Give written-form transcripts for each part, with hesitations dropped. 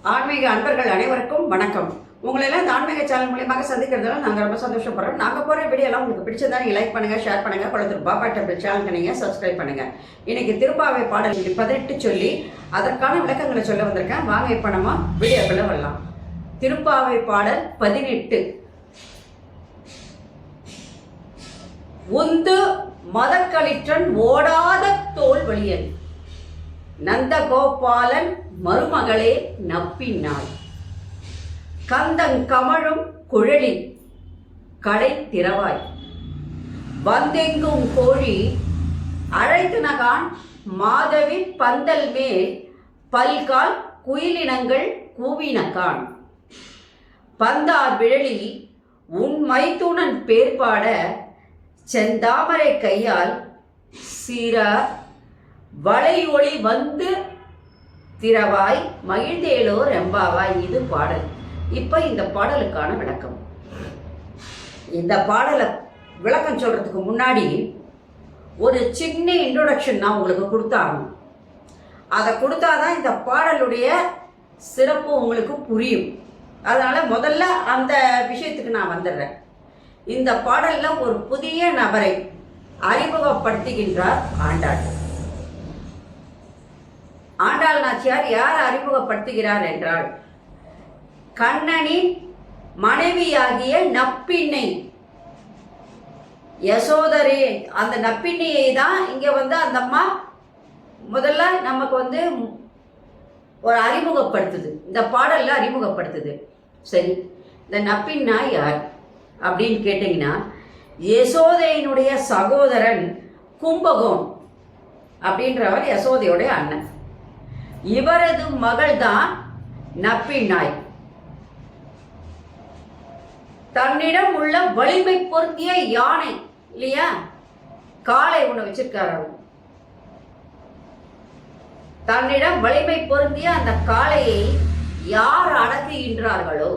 ஆன்மீக அன்பர்கள் அனைவருக்கும் வணக்கம். உங்களெல்லாம் இந்த ஆன்மீக சேனல் மூலியமாக சந்திக்கிறதுல நாங்கள் ரொம்ப சந்தோஷப்படுறோம். நாங்கள் போகிற வீடியோலாம் உங்களுக்கு பிடிச்சதா நீங்கள் லைக் பண்ணுங்கள், ஷேர் பண்ணுங்கள். குளத்தூர் பாபா டெம்பிள் சேனலுக்கு நீங்கள் சப்ஸ்கிரைப் பண்ணுங்கள். இன்றைக்கி திருப்பாவை பாடல் 18 சொல்லி அதற்கான விளக்கங்களை சொல்ல வந்திருக்கேன். வாங்க இப்போ நம்ம வீடியோக்குள்ளே வரலாம். திருப்பாவை பாடல் 18. உந்து மதக்களிற்றன் ஓடாத தோல் வழியன், நந்தகோபாலன் மருமகளே நப்பினாள், கந்தங்கமழும் குழலி கடை திறவாய், வந்தெங்கும் கோழி அழைத்தனகான் மாதவி பந்தல் மேல் பல்கால் குயிலினங்கள் கூவினகான், பந்தார் விழலி உன் மைத்துனன் பேர்பாட செந்தாமரை கையால் சீர வளை ஒளி வந்து திறவாய் மகிழ்ந்தேலோ ரெம்பாவாய். இது பாடல். இப்போ இந்த பாடலுக்கான விளக்கம். இந்த பாடலை விளக்கம் சொல்றதுக்கு முன்னாடி ஒரு சின்ன இன்ட்ரோடக்ஷன் நான் உங்களுக்கு கொடுத்தாகணும். அதை கொடுத்தாதான் இந்த பாடலுடைய சிறப்பு உங்களுக்கு புரியும். அதனால முதல்ல அந்த விஷயத்துக்கு நான் வந்துடுறேன். இந்த பாடலில் ஒரு புதிய நபரை அறிமுகப்படுத்துகின்றார் ஆண்டாள். ஆண்டாள் நாச்சியார் யார் அறிமுகப்படுத்துகிறார் என்றால், கண்ணனின் மனைவியாகிய நப்பின்னை யசோதரே. அந்த நப்பின்னையை தான் இங்க அந்த அம்மா முதல்ல நமக்கு ஒரு அறிமுகப்படுத்துது, இந்த பாடல்ல அறிமுகப்படுத்துது. சரி, இந்த நப்பின்னா யார் அப்படின்னு கேட்டீங்கன்னா, யசோதையினுடைய சகோதரன் கும்பகோன் அப்படின்றவர் யசோதையோடைய அண்ணன். இவரது மகள் தான் நப்பின்னாய். தன்னிடம் உள்ள வலிமை பொருந்திய யானை இல்லையா, காளை ஒண்ணு வச்சிருக்காரு. தன்னிடம் வலிமை பொருந்திய அந்த காளையை யார் அடக்குகின்றார்களோ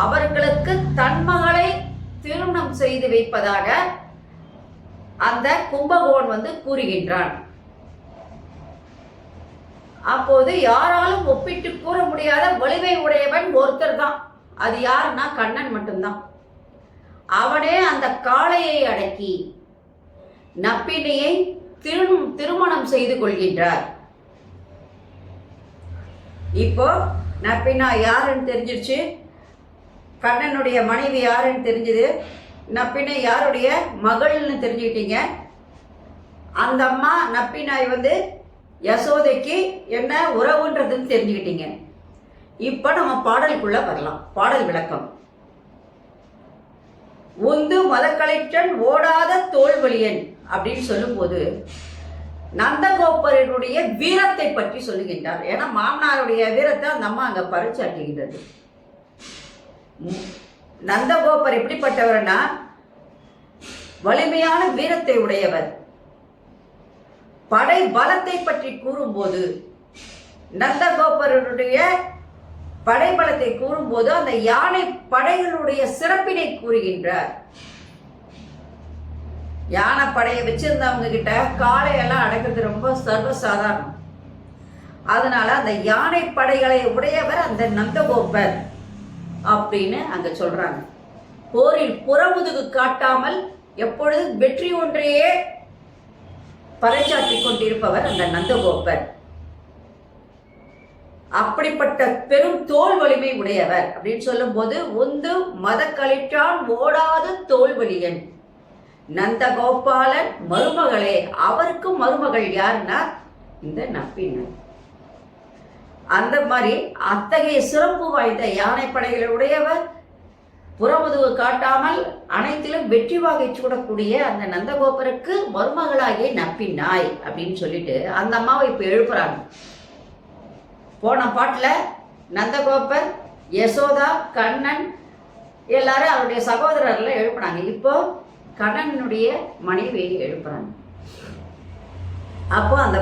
அவர்களுக்கு தன் மகளை திருமணம் செய்து வைப்பதாக அந்த கும்பகோன் கூறுகின்றான். அப்போது யாராலும் ஒப்பிட்டு கூற முடியாத வலிமை உடையவன் ஒருத்தர் தான். அது யாருன்னா கண்ணன் மட்டும்தான். அவனே அந்த காளையை அடக்கி நப்பினையை திருமணம் செய்து கொள்கின்றார். இப்போ நப்பினா யாருன்னு தெரிஞ்சிருச்சு, கண்ணனுடைய மனைவி யாருன்னு தெரிஞ்சது, நப்பினை யாருடைய மகள்னு தெரிஞ்சுக்கிட்டீங்க. அந்த அம்மா நப்பினாய் யசோதைக்கு என்ன உறவுன்றதுன்னு தெரிஞ்சுக்கிட்டீங்க. இப்ப நம்ம பாடலுக்குள்ள வரலாம். பாடல் விளக்கம். உந்து மதக்களிற்றன் ஓடாத தோல்வழியன் அப்படின்னு சொல்லும் போது நந்தகோபரனுடைய வீரத்தை பற்றி சொல்லுகின்றார். ஏன்னா மாமனாருடைய வீரத்தை அந்த அம்மா அங்க பரிச்சாட்டுகின்றது. நந்தகோபர் எப்படிப்பட்டவர்னா வலிமையான வீரத்தை உடையவர். படை பலத்தை பற்றி கூறும்போது, நந்தகோபருடைய படைபலத்தை கூறும்போது அந்த யானை படைகளுடைய சிறப்பினை கூறுகின்றார். யானை படையை வச்சிருந்தவங்க கிட்ட காளையெல்லாம் அடக்கிறது ரொம்ப சர்வசாதாரணம். அதனால அந்த யானை படைகளை உடையவர் அந்த நந்தகோபர் அப்படின்னு அங்க சொல்றாங்க. போரில் புறமுதுகு காட்டாமல் எப்பொழுதும் வெற்றி ஒன்றையே பறைச்சாற்றி கொண்டிருப்பவர் அந்த நந்தகோபர். அப்படிப்பட்ட பெரும் தோல் வலிமை உடையவர் அப்படின்னு சொல்லும் போது, உந்து மதக்களிற்றான் ஓடாத தோல்வலியன், நந்தகோபாலன் மருமகளே. அவருக்கு மருமகள் யாருன்னா இந்த நப்பினை. அந்த மாதிரி அத்தகைய சிறப்பு வாய்ந்த யானை படைகளை உடையவர், புறமுதுகு காட்டாமல் அனைத்திலும் வெற்றி வாகை சூடக்கூடிய அந்த நந்தகோபருக்கு மருமகளாகிய நப்பினாய் அப்படின்னு சொல்லிட்டு அந்த அம்மாவை இப்ப எழுப்புறாங்க. போன பாட்டில் நந்தகோபர், யசோதா, கண்ணன் எல்லாரும் அவருடைய சகோதரர்ல எழுப்புனாங்க. இப்போ கண்ணனுடைய மனைவியை எழுப்புறாங்க. அப்போ அந்த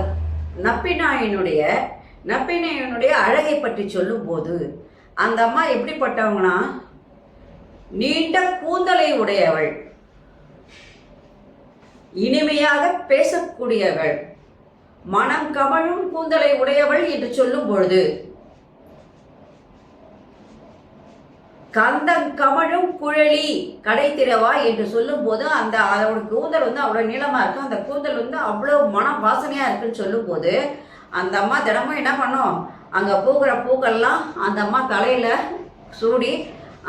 நப்பினாயினுடைய அழகை பற்றி சொல்லும் போது அந்த அம்மா எப்படிப்பட்டவங்கன்னா, நீண்ட கூந்தலை உடையவள், இனிமையாக பேசக்கூடியவள், மனம் கமழும் கூந்தலை உடையவள் என்று சொல்லும் பொழுது கந்தங்கமழும் குழலி கடை திறவா என்று சொல்லும்போது அந்த அதோட கூந்தல் வந்து அவ்வளோ நீளமாக இருக்கும். அந்த கூந்தல் வந்து அவ்வளோ மனம் வாசனையாக இருக்குன்னு சொல்லும்போது அந்த அம்மா தினமும் என்ன பண்ணும், அங்கே பூக்கிற பூக்கள்லாம் அந்த அம்மா தலையில் சூடி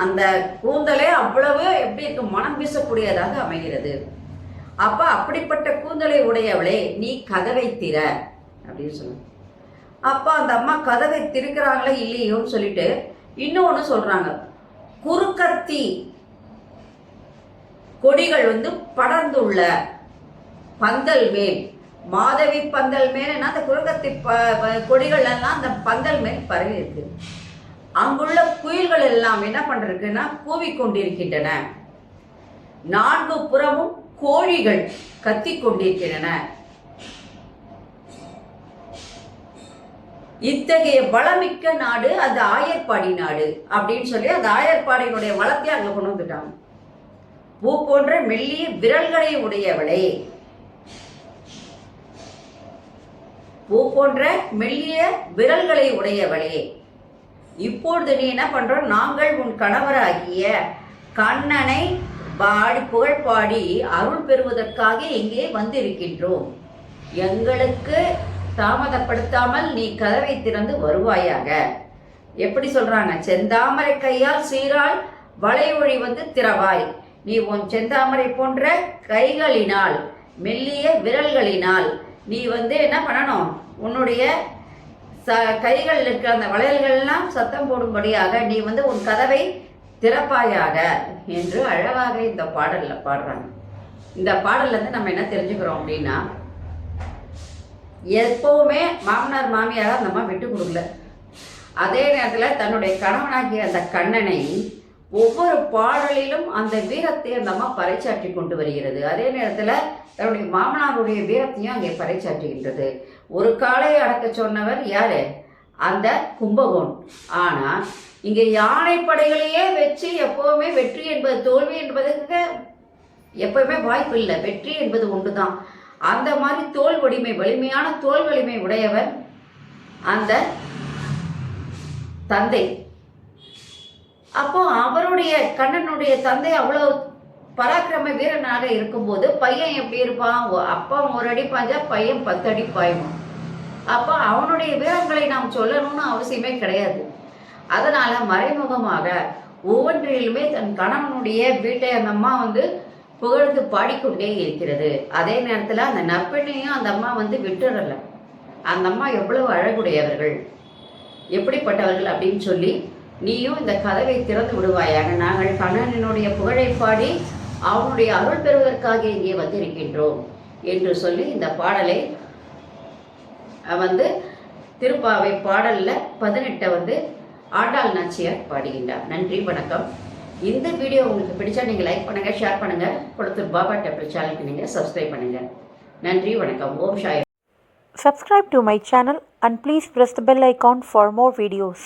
அந்த கூந்தலே அவ்வளவு எப்படி இருக்கு, மனம் வீசக்கூடியதாக அமைகிறது. அப்போ அப்படிப்பட்ட கூந்தலை உடையவளே நீ கதவை திற அப்படின்னு சொல்லுங்க. அப்போ அந்த அம்மா கதவை திறக்கிறாங்களே இல்லையோன்னு சொல்லிட்டு இன்னொன்று சொல்கிறாங்க. குறுக்கத்தி கொடிகள் வந்து படர்ந்துள்ள பந்தல் மேல், மாதவி பந்தல் மேல் அந்த குறுக்கத்தி கொடிகள் எல்லாம் அந்த பந்தல் மேல் பரவி இருக்கு. அங்குள்ள குயில்கள் எல்லாம் என்ன பண்றதுன்னா கூவிக்கொண்டிருக்கின்றன. 4 புறமும் கோழிகள் கத்தி கொண்டிருக்கின்றன. இத்தகைய வளமிக்க நாடு அந்த ஆயர்பாடி நாடு அப்படின்னு சொல்லி அந்த ஆயர்பாடியினுடைய வளத்தை அங்க கொண்டு வந்துட்டாங்க. பூ போன்ற மெல்லிய விரல்களை உடையவளே, பூ போன்ற மெல்லிய விரல்களை உடையவளே, இப்பொழுது நீ என்ன பண்ற, நாங்கள் உன் கணவராகிய கண்ணனை புகழ் பாடி அருள் பெறுவதற்காக இங்கே வந்திருக்கின்றோம். எங்களுக்கு தாமதப்படுத்தாமல் நீ கதவை திறந்து வருவாயாக. எப்படி சொல்றாங்க, செந்தாமரை கையால் சீரால் வளையொழி வந்து திறவாய். நீ உன் செந்தாமரை போன்ற கைகளினால் மெல்லிய விரல்களினால் நீ வந்து என்ன பண்ணணும், உன்னுடைய கைகள் இருக்க அந்த வளையல்கள்லாம் சத்தம் போடும்படியாக நீ வந்து உன் கதவை திறப்பாயாக என்று அழகாக இந்த பாடல்ல பாடுறாங்க. இந்த பாடல்ல இருந்து நம்ம என்ன தெரிஞ்சுக்கிறோம் அப்படின்னா, எப்பவுமே மாமனார் மாமியாரா அந்த அம்மா விட்டு கொடுக்கல. அதே நேரத்தில் தன்னுடைய கணவனாகிய அந்த கண்ணனை ஒவ்வொரு பாடலிலும் அந்த வீரத்தை அந்த அம்மா பறைச்சாற்றி கொண்டு வருகிறது. அதே நேரத்தில் தன்னுடைய மாமனாருடைய வீரத்தையும் அங்கே பறைச்சாற்றுகின்றது. ஒரு காளையை அடக்க சொன்னவர் யாரு, அந்த கும்பகோன். ஆனால் இங்கே யானை படைகளையே வச்சு எப்பவுமே வெற்றி என்பது தோல்வி என்பதுக்கு எப்பவுமே வாய்ப்பு இல்லை. வெற்றி என்பது ஒன்று தான். அந்த மாதிரி தோல் வலிமை, வலிமையான தோல் வலிமை உடையவர் அந்த தந்தை. அப்போ அவருடைய கண்ணனுடைய தந்தை அவ்வளவு பராக்கிரம வீரனாக இருக்கும்போது பையன் எப்படி இருப்பான், அப்பா 1 அடி பாய்ஞ்சா பையன் 10 அடி பாய்வான். அப்போ அவனுடைய வீரங்களை நாம் சொல்லணும்னு அவசியமே கிடையாது. அதனால மறைமுகமாக ஒவ்வொன்றிலுமே தன் கணவனுடைய வீட்டை அந்த அம்மா வந்து புகழ்ந்து பாடிக்கொண்டே இருக்கிறது. அதே நேரத்தில் அந்த நற்பெண்ணையும் அந்த அம்மா வந்து விட்டுறல. அந்த அம்மா எவ்வளவு அழகுடையவர்கள், எப்படிப்பட்டவர்கள் அப்படின்னு சொல்லி நீயும் இந்த கதவை திறந்து விடுவாயாக. நாங்கள் கண்ணனுடைய புகழை பாடி அவனுடைய அருள் பெறுவதற்காக இங்கே வந்திருக்கின்றோம் என்று சொல்லி இந்த பாடலை வந்து திருப்பாவை பாடலில் 18 வந்து ஆண்டாள் நாச்சியார் பாடுகின்றார். நன்றி, வணக்கம். இந்த வீடியோ உங்களுக்கு பிடிச்சா நீங்கள் லைக் பண்ணுங்கள், ஷேர் பண்ணுங்கள், கொளத்தூர் பாபா டெம்பிள் சேனலுக்கு நீங்கள் சப்ஸ்கிரைப் பண்ணுங்கள். நன்றி, வணக்கம். ஓம் Sai. Subscribe to my channel and please press the bell icon for more videos.